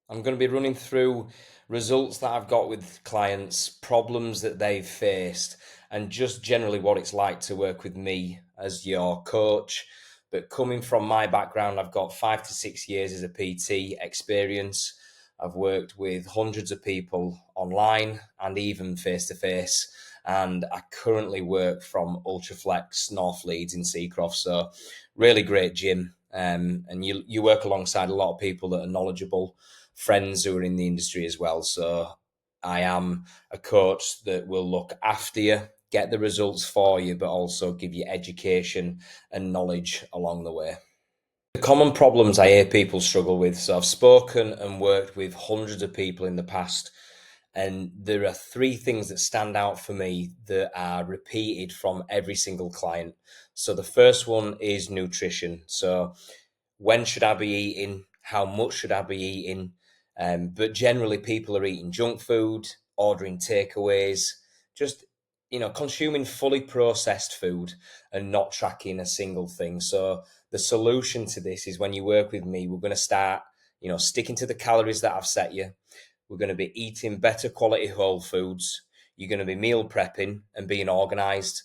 I'm going to be running through results that I've got with clients, problems that they've faced, and just generally what it's like to work with me as your coach. But coming from my background, I've got 5 to 6 years as a PT experience. I've worked with hundreds of people online and even face to face. And I currently work from Ultraflex North Leeds in Seacroft. So, really great gym. And you work alongside a lot of people that are knowledgeable, friends who are in the industry as well. So I am a coach that will look after you, get the results for you, but also give you education and knowledge along the way. The common problems I hear people struggle with. So I've spoken and worked with hundreds of people in the past, and there are three things that stand out for me that are repeated from every single client. So the first one is nutrition. So when should I be eating? How much should I be eating? But generally, people are eating junk food, ordering takeaways, just consuming fully processed food and not tracking a single thing. So the solution to this is when you work with me, we're going to start, sticking to the calories that I've set you. We're going to be eating better quality whole foods. You're going to be meal prepping and being organized,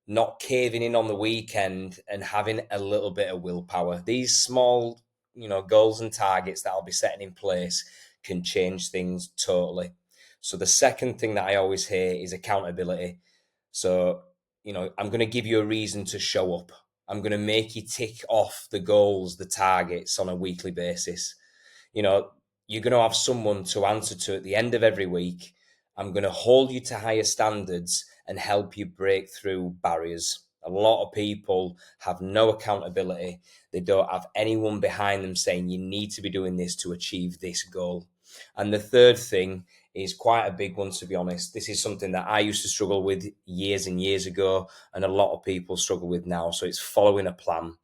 not caving in on the weekend and having a little bit of willpower. These small, goals and targets that I'll be setting in place can change things totally. So the second thing that I always hear is accountability. So, I'm going to give you a reason to show up. I'm going to make you tick off the goals, the targets on a weekly basis. You know, you're going to have someone to answer to at the end of every week. I'm going to hold you to higher standards and help you break through barriers. A lot of people have no accountability. They don't have anyone behind them saying you need to be doing this to achieve this goal. And the third thing is quite a big one, to be honest. This is something that I used to struggle with years and years ago, and a lot of people struggle with now. So it's following a plan.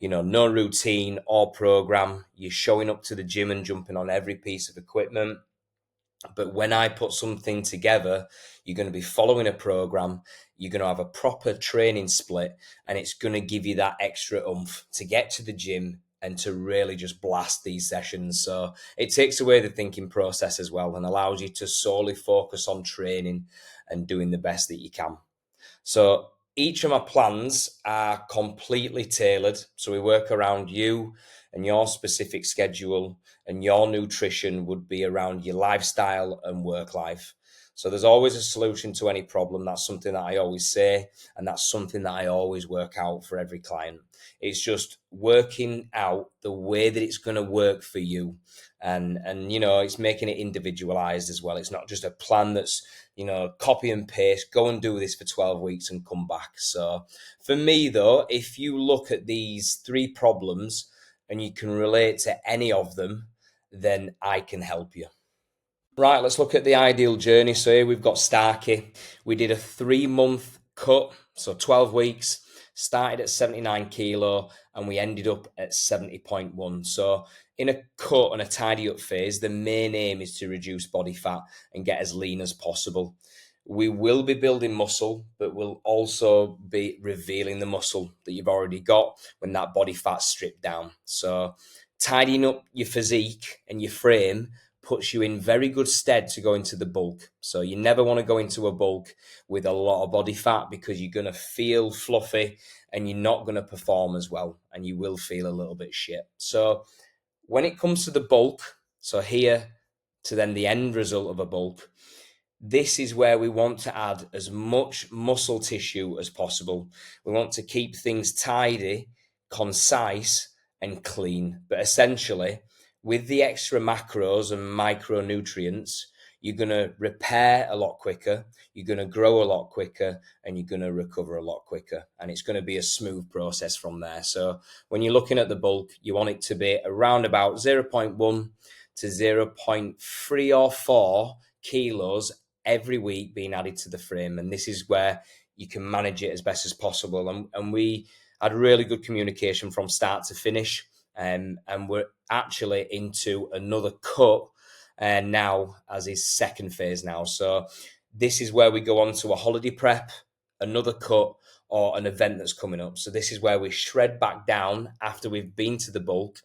No routine or program. You're showing up to the gym and jumping on every piece of equipment. But when I put something together, you're going to be following a program, you're going to have a proper training split, and it's going to give you that extra oomph to get to the gym and to really just blast these sessions. So it takes away the thinking process as well and allows you to solely focus on training and doing the best that you can. So each of my plans are completely tailored. So we work around you and your specific schedule, and your nutrition would be around your lifestyle and work life. So there's always a solution to any problem. That's something that I always say, and that's something that I always work out for every client. It's just working out the way that it's going to work for you. And it's making it individualized as well. It's not just a plan that's copy and paste, go and do this for 12 weeks and come back. So for me, though, if you look at these three problems and you can relate to any of them, then I can help you. Right, let's look at the ideal journey. So here we've got Starkey. We did a 3 month cut, so 12 weeks, started at 79 kilo and we ended up at 70.1. So in a cut and a tidy up phase, the main aim is to reduce body fat and get as lean as possible. We will be building muscle, but we'll also be revealing the muscle that you've already got when that body fat's stripped down. So tidying up your physique and your frame puts you in very good stead to go into the bulk. So you never want to go into a bulk with a lot of body fat because you're going to feel fluffy and you're not going to perform as well and you will feel a little bit shit. So when it comes to the bulk, so here to then the end result of a bulk, this is where we want to add as much muscle tissue as possible. We want to keep things tidy, concise, and clean. But essentially, with the extra macros and micronutrients, you're going to repair a lot quicker, you're going to grow a lot quicker, and you're going to recover a lot quicker. And it's going to be a smooth process from there. So when you're looking at the bulk, you want it to be around about zero point 0.1 to 0.3 or 4 kilos every week being added to the frame. And this is where you can manage it as best as possible. And we had really good communication from start to finish. And we're actually into another cut now as his second phase now. So this is where we go on to a holiday prep, another cut, or an event that's coming up. So this is where we shred back down after we've been to the bulk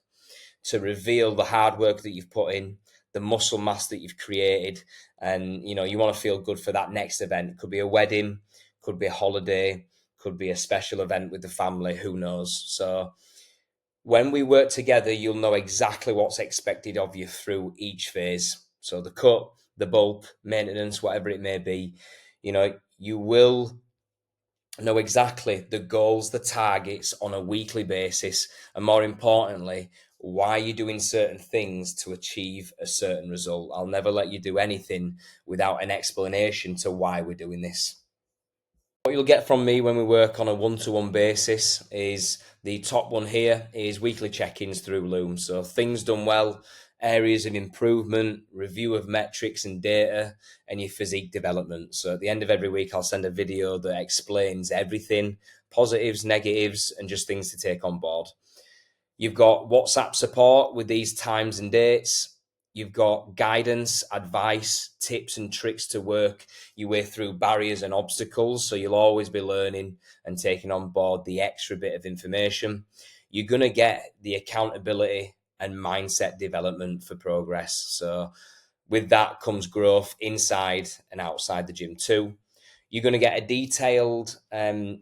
to reveal the hard work that you've put in, the muscle mass that you've created, and you want to feel good for that next event. It could be a wedding, could be a holiday, could be a special event with the family, who knows. So when we work together, you'll know exactly what's expected of you through each phase. So the cut, the bulk, maintenance, whatever it may be, you will know exactly the goals, the targets on a weekly basis, and more importantly, why you're doing certain things to achieve a certain result. I'll never let you do anything without an explanation to why we're doing this. What you'll get from me when we work on a one-to-one basis is the top one here is weekly check-ins through Loom. So things done well, areas of improvement, review of metrics and data, and your physique development. So at the end of every week, I'll send a video that explains everything, positives, negatives, and just things to take on board. You've got WhatsApp support with these times and dates. You've got guidance, advice, tips and tricks to work your way through barriers and obstacles. So you'll always be learning and taking on board the extra bit of information. You're going to get the accountability and mindset development for progress. So with that comes growth inside and outside the gym too. You're going to get a detailed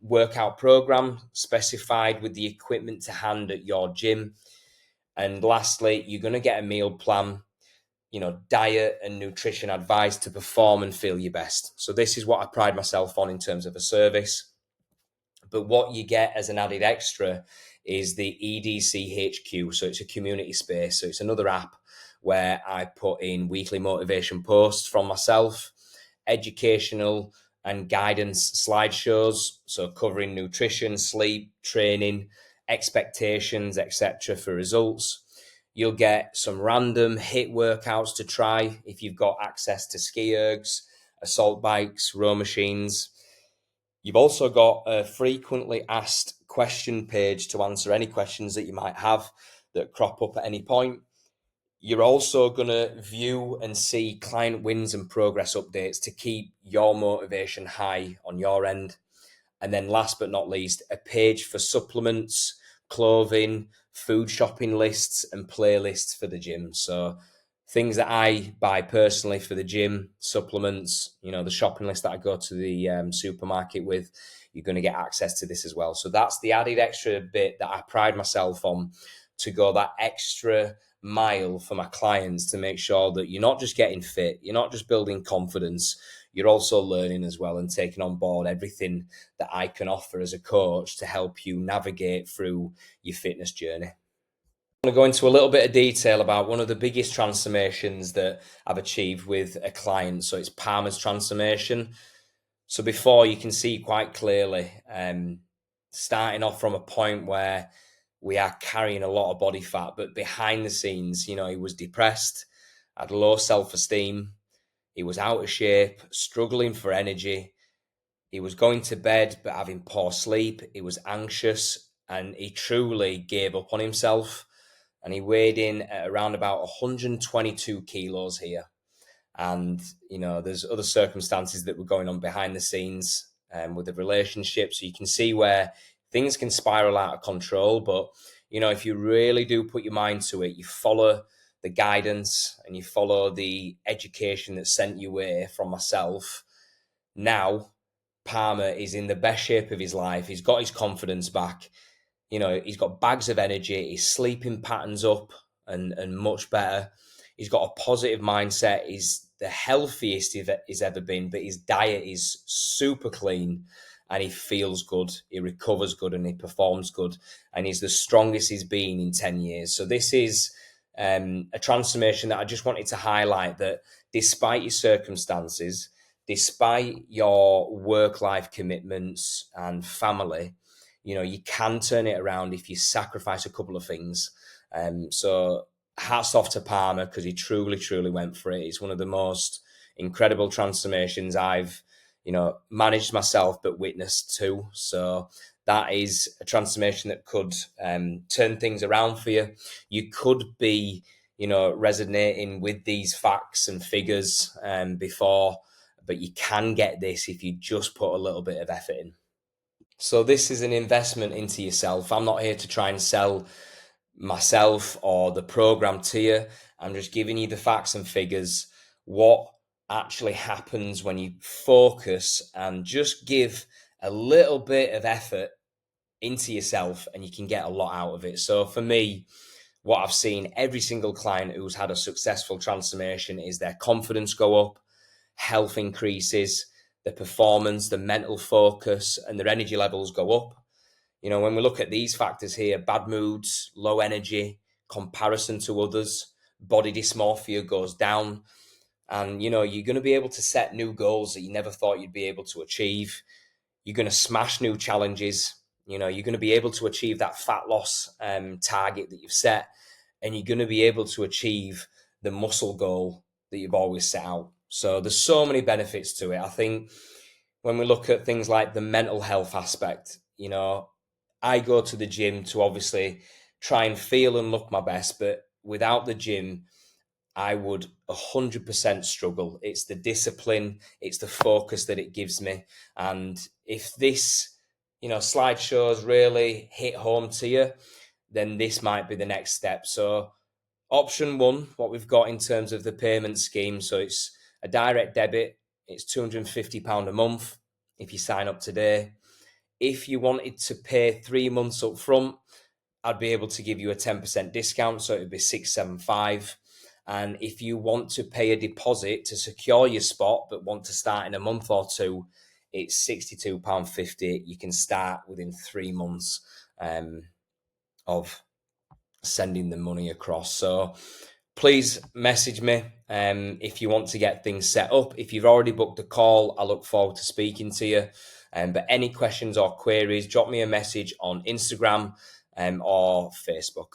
workout program specified with the equipment to hand at your gym. And lastly, you're going to get a meal plan, diet and nutrition advice to perform and feel your best. So this is what I pride myself on in terms of a service. But what you get as an added extra is the EDCHQ. So it's a community space. So it's another app where I put in weekly motivation posts from myself, educational and guidance slideshows. So covering nutrition, sleep, training, expectations, etc. for results. You'll get some random HIIT workouts to try if you've got access to ski ergs, assault bikes, row machines. You've also got a frequently asked question page to answer any questions that you might have that crop up at any point. You're also going to view and see client wins and progress updates to keep your motivation high on your end. And then last but not least, a page for supplements, clothing, food shopping lists, and playlists for the gym. So things that I buy personally for the gym, supplements, the shopping list that I go to the supermarket with, you're going to get access to this as well. So that's the added extra bit that I pride myself on, to go that extra mile for my clients to make sure that you're not just getting fit, you're not just building confidence, you're also learning as well and taking on board everything that I can offer as a coach to help you navigate through your fitness journey. I'm going to go into a little bit of detail about one of the biggest transformations that I've achieved with a client. So it's Palmer's transformation. So before, you can see quite clearly, starting off from a point where we are carrying a lot of body fat, but behind the scenes, he was depressed, had low self-esteem, he was out of shape, struggling for energy, he was going to bed but having poor sleep, he was anxious, and he truly gave up on himself. And he weighed in at around about 122 kilos here. And, there's other circumstances that were going on behind the scenes with the relationship. So you can see where things can spiral out of control. But, if you really do put your mind to it, you follow the guidance and you follow the education that's sent your way from myself. Now, Palmer is in the best shape of his life. He's got his confidence back. He's got bags of energy. His sleeping patterns up and much better. He's got a positive mindset. He's the healthiest he's ever been, but his diet is super clean and he feels good. He recovers good and he performs good. And he's the strongest he's been in 10 years. So this is a transformation that I just wanted to highlight, that despite your circumstances, despite your work-life commitments and family, you can turn it around if you sacrifice a couple of things. So hats off to Palmer, because he truly, truly went for it. It's one of the most incredible transformations I've, managed myself, but witnessed too. So that is a transformation that could turn things around for you. You could be, resonating with these facts and figures before, but you can get this if you just put a little bit of effort in. So this is an investment into yourself. I'm not here to try and sell myself or the program to you. I'm just giving you the facts and figures, what actually happens when you focus and just give a little bit of effort into yourself, and you can get a lot out of it. So for me, what I've seen every single client who's had a successful transformation is their confidence go up, health increases, the performance, the mental focus, and their energy levels go up. You know, when we look at these factors here, bad moods, low energy, comparison to others, body dysmorphia goes down. And, you know, you're going to be able to set new goals that you never thought you'd be able to achieve. You're going to smash new challenges. You know, you're going to be able to achieve that fat loss target that you've set. And you're going to be able to achieve the muscle goal that you've always set out. So there's so many benefits to it. I think when we look at things like the mental health aspect, you know, I go to the gym to obviously try and feel and look my best, but without the gym, I would 100% struggle. It's the discipline, it's the focus that it gives me. And if this, you know, slideshows really hit home to you, then this might be the next step. So option one, what we've got in terms of the payment scheme. So it's a direct debit. It's £250 a month if you sign up today. If you wanted to pay 3 months up front, I'd be able to give you a 10% discount. So it would be 675. And if you want to pay a deposit to secure your spot, but want to start in a month or two, it's £62.50. You can start within 3 months of sending the money across. So please message me if you want to get things set up. If you've already booked a call, I look forward to speaking to you. But any questions or queries, drop me a message on Instagram or Facebook.